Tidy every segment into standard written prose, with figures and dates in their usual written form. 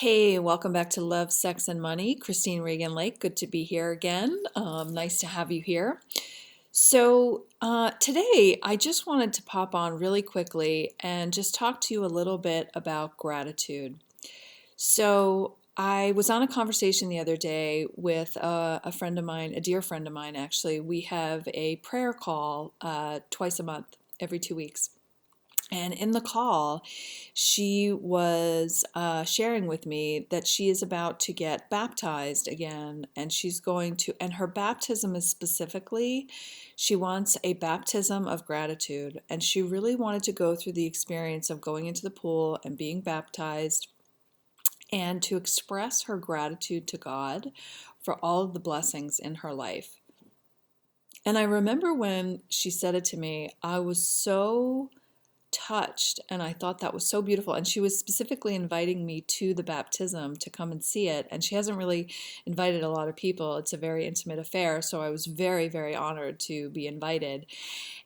Hey, welcome back to Love, Sex, and Money. Christine Regan Lake, good to be here again. Nice to have you here. Today I just wanted to pop on really quickly and just talk to you a little bit about gratitude. I was on a conversation the other day with a friend of mine, a dear friend of mine, actually. We have a prayer call twice a month, every 2 weeks. And in the call, she was sharing with me that she is about to get baptized again, and and her baptism is specifically, she wants a baptism of gratitude. And she really wanted to go through the experience of going into the pool and being baptized and to express her gratitude to God for all of the blessings in her life. And I remember when she said it to me, I was so touched, and I thought that was so beautiful. And she was specifically inviting me to the baptism to come and see it, and she hasn't really invited a lot of people. It's a very intimate affair, so I was very, very honored to be invited.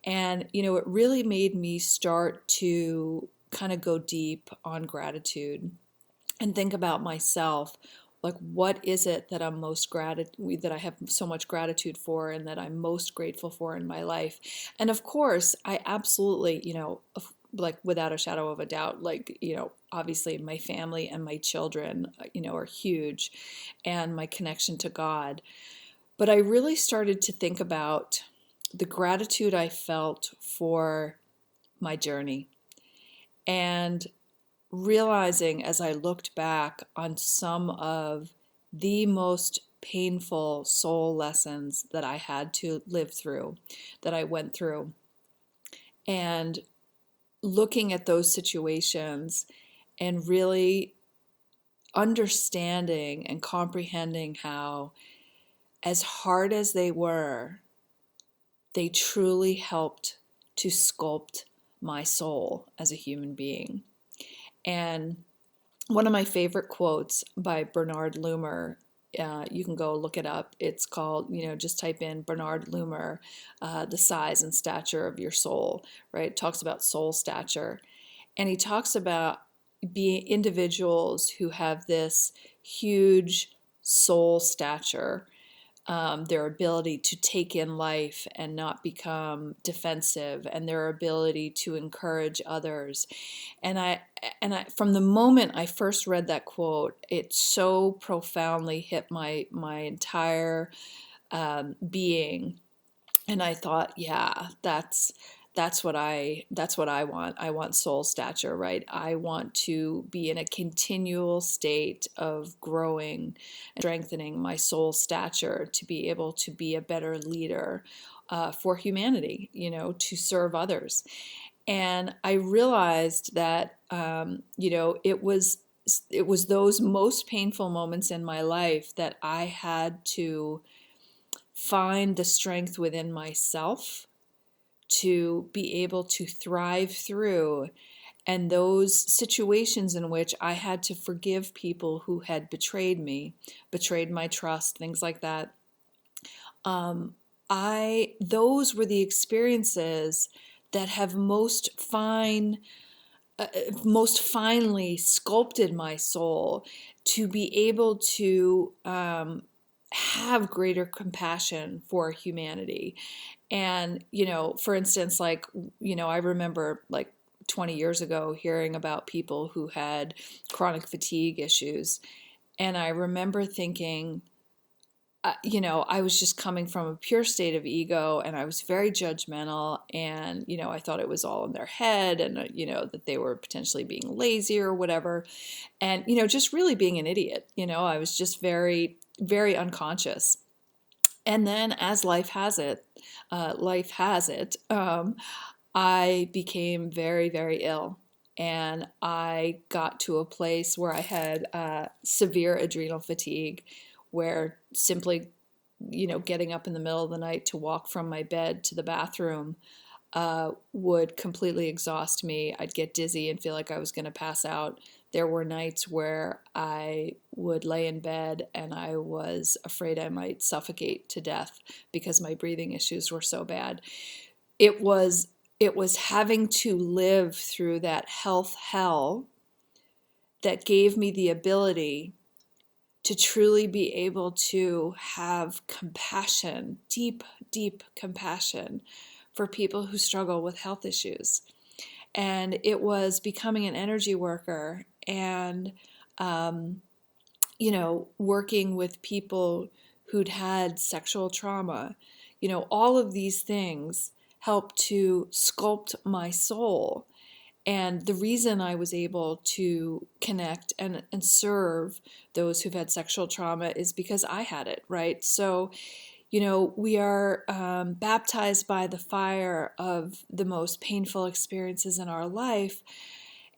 And it really made me start to kind of go deep on gratitude and think about myself. Like, what is it that that I have so much gratitude for, and that I'm most grateful for in my life? And of course, I absolutely, like without a shadow of a doubt, obviously my family and my children, are huge, and my connection to God. But I really started to think about the gratitude I felt for my journey, and realizing as I looked back on some of the most painful soul lessons that I had to live through, that I went through, and looking at those situations and really understanding and comprehending how, as hard as they were, they truly helped to sculpt my soul as a human being. And one of my favorite quotes by Bernard Loomer, you can go look it up. It's called, just type in Bernard Loomer, the size and stature of your soul, right? It talks about soul stature. And he talks about being individuals who have this huge soul stature, their ability to take in life and not become defensive, and their ability to encourage others. And I, from the moment I first read that quote, it so profoundly hit my entire being. And I thought, yeah, that's what I want. I want soul stature, right? I want to be in a continual state of growing and strengthening my soul stature to be able to be a better leader for humanity, to serve others. And I realized that, it was those most painful moments in my life that I had to find the strength within myself to be able to thrive through, and those situations in which I had to forgive people who had betrayed me, betrayed my trust, things like that. Those were the experiences that have most finely sculpted my soul to be able to have greater compassion for humanity. And, for instance, I remember like 20 years ago hearing about people who had chronic fatigue issues. And I remember thinking, I was just coming from a pure state of ego, and I was very judgmental, and, I thought it was all in their head, and, that they were potentially being lazy or whatever. And, just really being an idiot. I was just very, very unconscious. And then, as life has it, I became very, very ill. And I got to a place where I had severe adrenal fatigue, where simply, getting up in the middle of the night to walk from my bed to the bathroom would completely exhaust me. I'd get dizzy and feel like I was going to pass out. There were nights where I would lay in bed and I was afraid I might suffocate to death because my breathing issues were so bad. It was having to live through that health hell that gave me the ability to truly be able to have compassion, deep, deep compassion for people who struggle with health issues. And it was becoming an energy worker and, working with people who'd had sexual trauma. All of these things helped to sculpt my soul. And the reason I was able to connect and serve those who've had sexual trauma is because I had it, right? So, we are baptized by the fire of the most painful experiences in our life.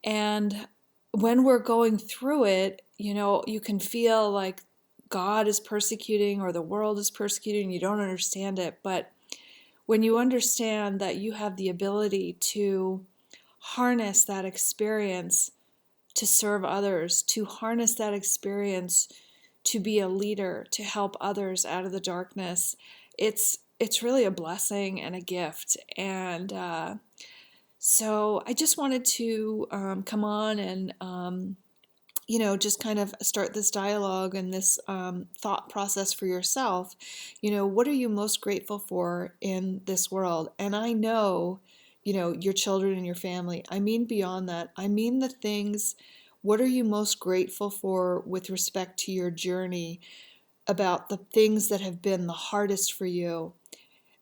And when we're going through it, you can feel like God is persecuting or the world is persecuting, you don't understand it. But when you understand that you have the ability to harness that experience to serve others, to harness that experience to be a leader, to help others out of the darkness, it's really a blessing and a gift. And so I just wanted to come on and just kind of start this dialogue and this thought process for yourself. What are you most grateful for in this world? And I know, your children and your family. I mean, beyond that, I mean the things, what are you most grateful for with respect to your journey, about the things that have been the hardest for you,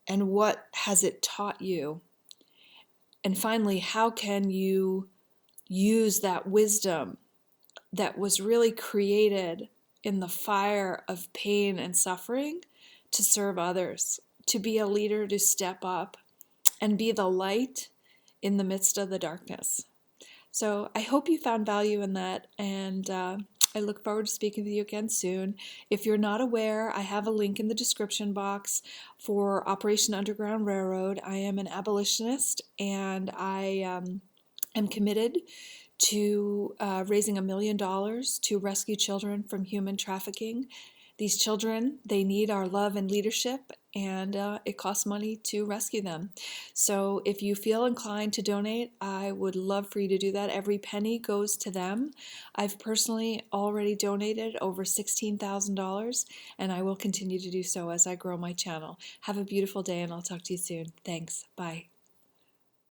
and what has it taught you? And finally, how can you use that wisdom that was really created in the fire of pain and suffering to serve others, to be a leader, to step up and be the light in the midst of the darkness? So I hope you found value in that, and I look forward to speaking with you again soon. If you're not aware, I have a link in the description box for Operation Underground Railroad. I am an abolitionist, and I am committed to raising $1 million to rescue children from human trafficking. These children, they need our love and leadership, and it costs money to rescue them. So if you feel inclined to donate, I would love for you to do that. Every penny goes to them. I've personally already donated over $16,000, and I will continue to do so as I grow my channel. Have a beautiful day, and I'll talk to you soon. Thanks. Bye.